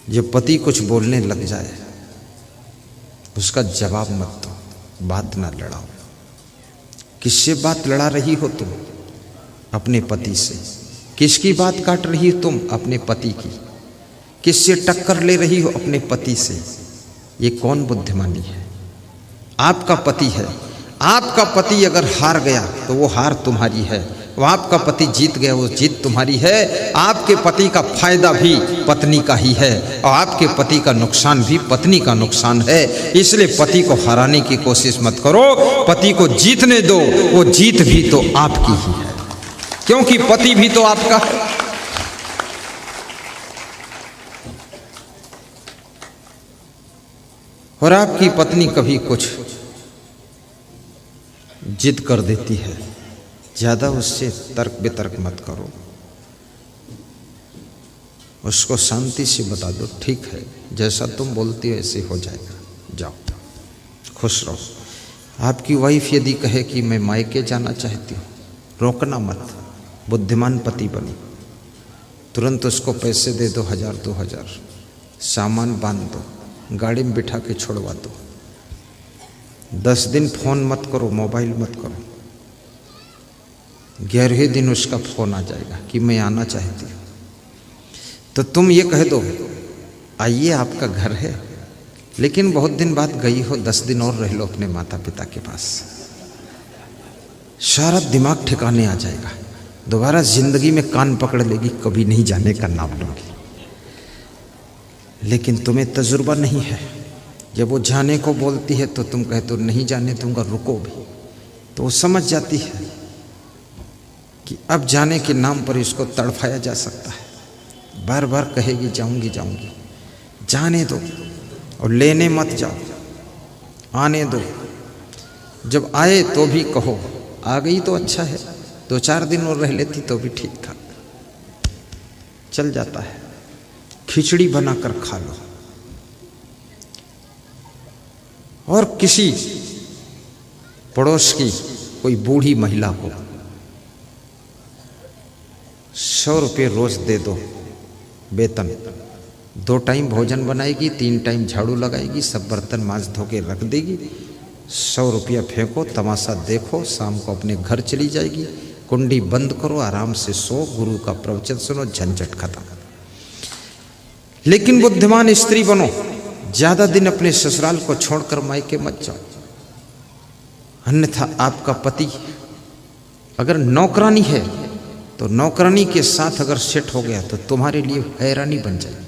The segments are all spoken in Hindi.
जब पति कुछ बोलने लग जाए उसका जवाब मत दो, बात ना लड़ाओ। किससे बात लड़ा रही हो तुम? अपने पति से। किसकी बात काट रही हो तुम? अपने पति की। किससे टक्कर ले रही हो? अपने पति से। ये कौन बुद्धिमानी है? आपका पति है। आपका पति अगर हार गया तो वो हार तुम्हारी है, वो आपका पति जीत गया वो जीत तुम्हारी है। आपके पति का फायदा भी पत्नी का ही है और आपके पति का नुकसान भी पत्नी का नुकसान है। इसलिए पति को हराने की कोशिश मत करो, पति को जीतने दो। वो जीत भी तो आपकी ही है, क्योंकि पति भी तो आपका है। और आपकी पत्नी कभी कुछ जिद कर देती है, ज्यादा उससे तर्क वितर्क मत करो। उसको शांति से बता दो, ठीक है जैसा तुम बोलती हो ऐसे हो जाएगा, जाओ खुश रहो। आपकी वाइफ यदि कहे कि मैं मायके जाना चाहती हूँ, रोकना मत। बुद्धिमान पति बनो, तुरंत उसको पैसे दे दो, 1000 2000, सामान बांध दो, गाड़ी में बिठा के छोड़वा दो। 10 दिन फोन मत करो, मोबाइल मत करो। 11वें दिन उसका फोन आ जाएगा कि मैं आना चाहती हूँ, तो तुम ये कह दो आइए आपका घर है, लेकिन बहुत दिन बाद गई हो, 10 दिन और रह लो अपने माता पिता के पास। सारा दिमाग ठिकाने आ जाएगा, दोबारा जिंदगी में कान पकड़ लेगी, कभी नहीं जाने का नाम लोगी। लेकिन तुम्हें तजुर्बा नहीं है। जब वो जाने को बोलती है तो तुम कहते हो नहीं जाने दूंगा, रुको भी, तो वो समझ जाती है कि अब जाने के नाम पर इसको तड़फाया जा सकता है। बार बार कहेगी जाऊंगी जाऊंगी, जाने दो और लेने मत जाओ, आने दो। जब आए तो भी कहो आ गई तो अच्छा है, 2-4 दिन और रह लेती तो भी ठीक था, चल जाता है। खिचड़ी बनाकर खा लो। और किसी पड़ोस की कोई बूढ़ी महिला को 100 रुपये रोज दे दो वेतन। 2 टाइम भोजन बनाएगी, 3 टाइम झाड़ू लगाएगी, सब बर्तन मांज धो के रख देगी। 100 रुपया फेंको, तमाशा देखो, शाम को अपने घर चली जाएगी। कुंडी बंद करो, आराम से सो, गुरु का प्रवचन सुनो, झंझट खत्म। लेकिन बुद्धिमान स्त्री बनो, ज्यादा दिन अपने ससुराल को छोड़कर मायके मत जाओ। अन्यथा आपका पति अगर नौकरानी है तो नौकरानी के साथ अगर सेट हो गया तो तुम्हारे लिए हैरानी बन जाएगी।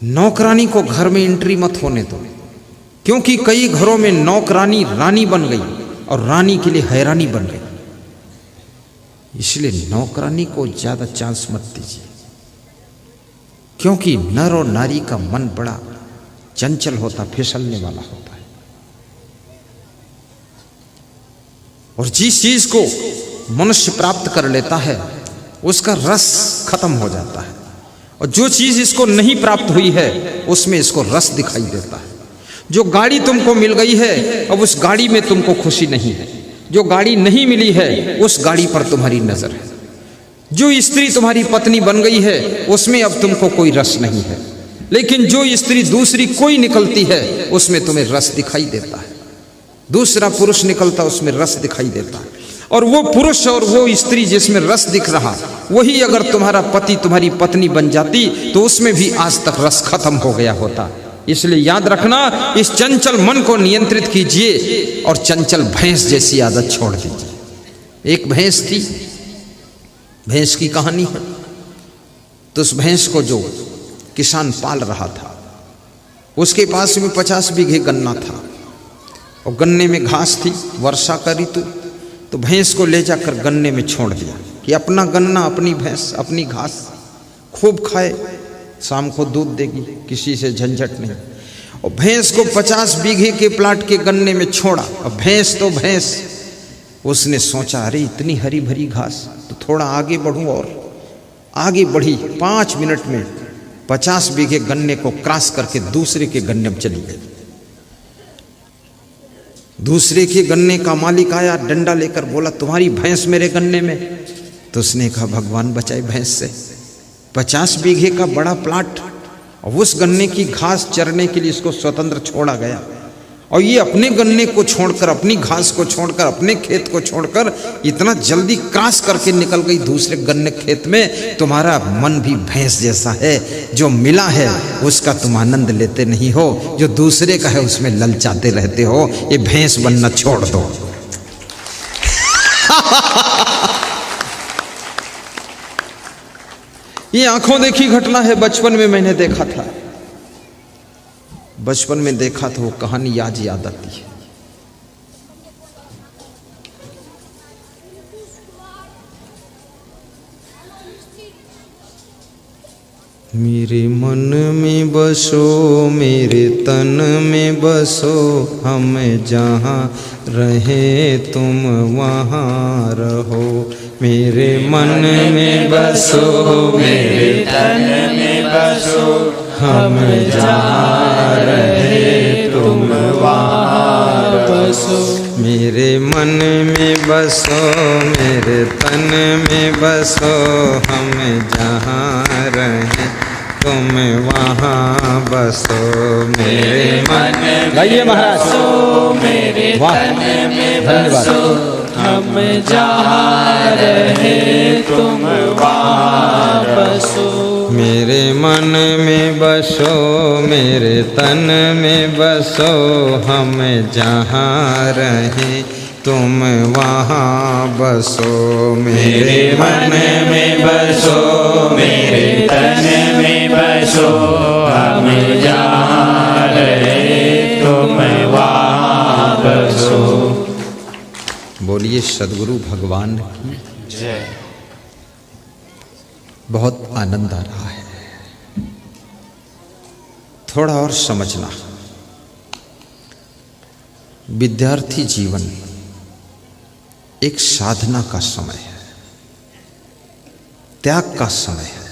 नौकरानी को घर में एंट्री मत होने दो, क्योंकि कई घरों में नौकरानी रानी बन गई और रानी के लिए हैरानी बन गई। इसलिए नौकरानी को ज्यादा चांस मत दीजिए, क्योंकि नर और नारी का मन बड़ा चंचल होता, फिसलने वाला होता है। और जिस चीज को मनुष्य प्राप्त कर लेता है उसका रस खत्म हो जाता है, और जो चीज इसको नहीं प्राप्त हुई है उसमें इसको रस दिखाई देता है। जो गाड़ी तुमको मिल गई है अब उस गाड़ी में तुमको खुशी नहीं है, जो गाड़ी नहीं मिली है उस गाड़ी पर तुम्हारी नजर है। जो स्त्री तुम्हारी पत्नी बन गई है उसमें अब तुमको कोई रस नहीं है, लेकिन जो स्त्री दूसरी कोई निकलती है उसमें तुम्हें रस दिखाई देता है। दूसरा पुरुष निकलता उसमें रस दिखाई देता है। और वो पुरुष और वो स्त्री जिसमें रस दिख रहा, वही अगर तुम्हारा पति तुम्हारी पत्नी बन जाती तो उसमें भी आज तक रस खत्म हो गया होता। इसलिए याद रखना, इस चंचल मन को नियंत्रित कीजिए और चंचल भैंस जैसी आदत छोड़ दीजिए। एक भैंस थी, भैंस की कहानी है। तो उस भैंस को जो किसान पाल रहा था उसके पास में 50 बीघे गन्ना था और गन्ने में घास थी। वर्षा का ऋतु, तो भैंस को ले जाकर गन्ने में छोड़ दिया कि अपना गन्ना, अपनी भैंस, अपनी घास खूब खाए, शाम को दूध देगी, किसी से झंझट नहीं। और भैंस को 50 बीघे के प्लाट के गन्ने में छोड़ा। और भैंस तो भैंस, उसने सोचा अरे इतनी हरी भरी घास, तो थोड़ा आगे बढ़ूं, और आगे बढ़ी। 5 मिनट में 50 बीघे गन्ने को क्रॉस करके दूसरे के गन्ने में चली गई। दूसरे के गन्ने का मालिक आया, डंडा लेकर बोला तुम्हारी भैंस मेरे गन्ने में। तो उसने कहा भगवान बचाए भैंस से, 50 बीघे का बड़ा प्लाट, और उस गन्ने की घास चरने के लिए इसको स्वतंत्र छोड़ा गया, और ये अपने गन्ने को छोड़कर, अपनी घास को छोड़कर, अपने खेत को छोड़कर इतना जल्दी क्रॉस करके निकल गई दूसरे गन्ने खेत में। तुम्हारा मन भी भैंस जैसा है, जो मिला है उसका तुम आनंद लेते नहीं हो, जो दूसरे का है उसमें ललचाते रहते हो। ये भैंस बनना छोड़ दो। ये आंखों देखी घटना है, बचपन में मैंने देखा था। बचपन में देखा तो वो कहानी आज याद आती है। मेरे मन में बसो, मेरे तन में बसो, हम जहाँ रहे तुम वहाँ रहो। मेरे मन में बसो, मेरे तन में बसो, हम जहाँ रहे तुम वहाँ बसो। मेरे मन में बसो, मेरे तन में बसो, हम जहाँ रहे तुम वहाँ बसो। मेरे मन में गाइए महाराज, मेरे तन में बसो, हम जहाँ रहे तुम वहाँ बसो। मेरे मन में बसो, मेरे तन में बसो, हम जहाँ रहे तुम वहाँ बसो। मेरे मन में बसो, मेरे तन में बसो, हम जहाँ रहे तुम वहाँ बसो। बोलिए सद्गुरु भगवान की जय। बहुत आनंद आ रहा है, थोड़ा और समझना। विद्यार्थी जीवन एक साधना का समय है, त्याग का समय है,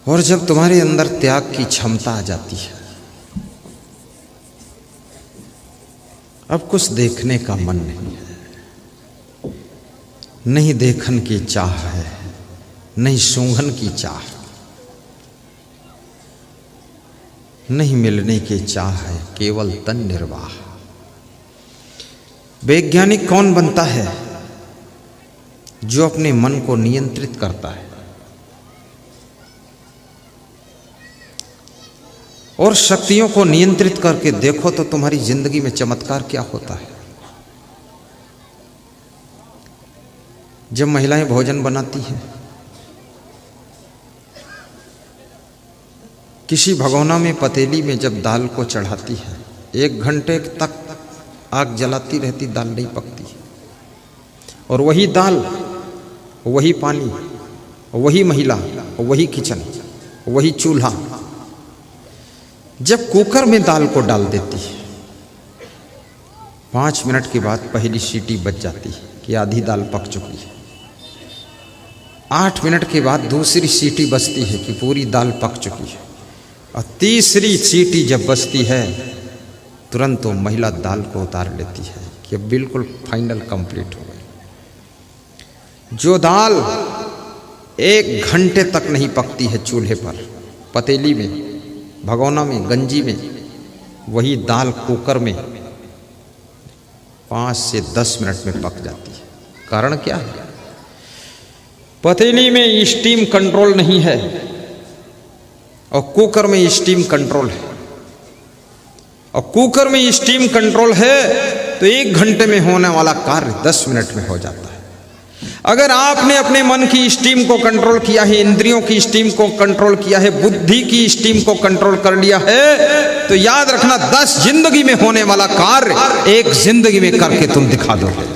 और जब तुम्हारे अंदर त्याग की क्षमता आ जाती है, अब कुछ देखने का मन नहीं है, नहीं देखन की चाह है, नहीं सूंघन की चाह, नहीं मिलने की चाह है, केवल तन निर्वाह। वैज्ञानिक कौन बनता है? जो अपने मन को नियंत्रित करता है और शक्तियों को नियंत्रित करके देखो तो तुम्हारी जिंदगी में चमत्कार क्या होता है। जब महिलाएं भोजन बनाती हैं, किसी भगोना में, पतीली में जब दाल को चढ़ाती है, 1 घंटे तक आग जलाती रहती, दाल नहीं पकती। और वही दाल, वही पानी, वही महिला, वही किचन, वही चूल्हा, जब कुकर में दाल को डाल देती है, 5 मिनट के बाद पहली सीटी बज जाती है कि आधी दाल पक चुकी है। 8 मिनट के बाद दूसरी सीटी बजती है कि पूरी दाल पक चुकी है, और तीसरी सीटी जब बजती है तुरंत वो महिला दाल को उतार लेती है कि अब बिल्कुल फाइनल कंप्लीट हो गई। जो दाल 1 घंटे तक नहीं पकती है चूल्हे पर, पतीली में, भगोना में, गंजी में, वही दाल कुकर में 5 से 10 मिनट में पक जाती है। कारण क्या है? पतीली में स्टीम कंट्रोल नहीं है और कुकर में स्टीम कंट्रोल है, और कुकर में स्टीम कंट्रोल है तो 1 घंटे में होने वाला कार्य 10 मिनट में हो जाता है। अगर आपने अपने मन की स्टीम को कंट्रोल किया है, इंद्रियों की स्टीम को कंट्रोल किया है, बुद्धि की स्टीम को कंट्रोल कर लिया है, तो याद रखना 10 जिंदगी में होने वाला कार्य 1 जिंदगी में करके तुम दिखा दोगे।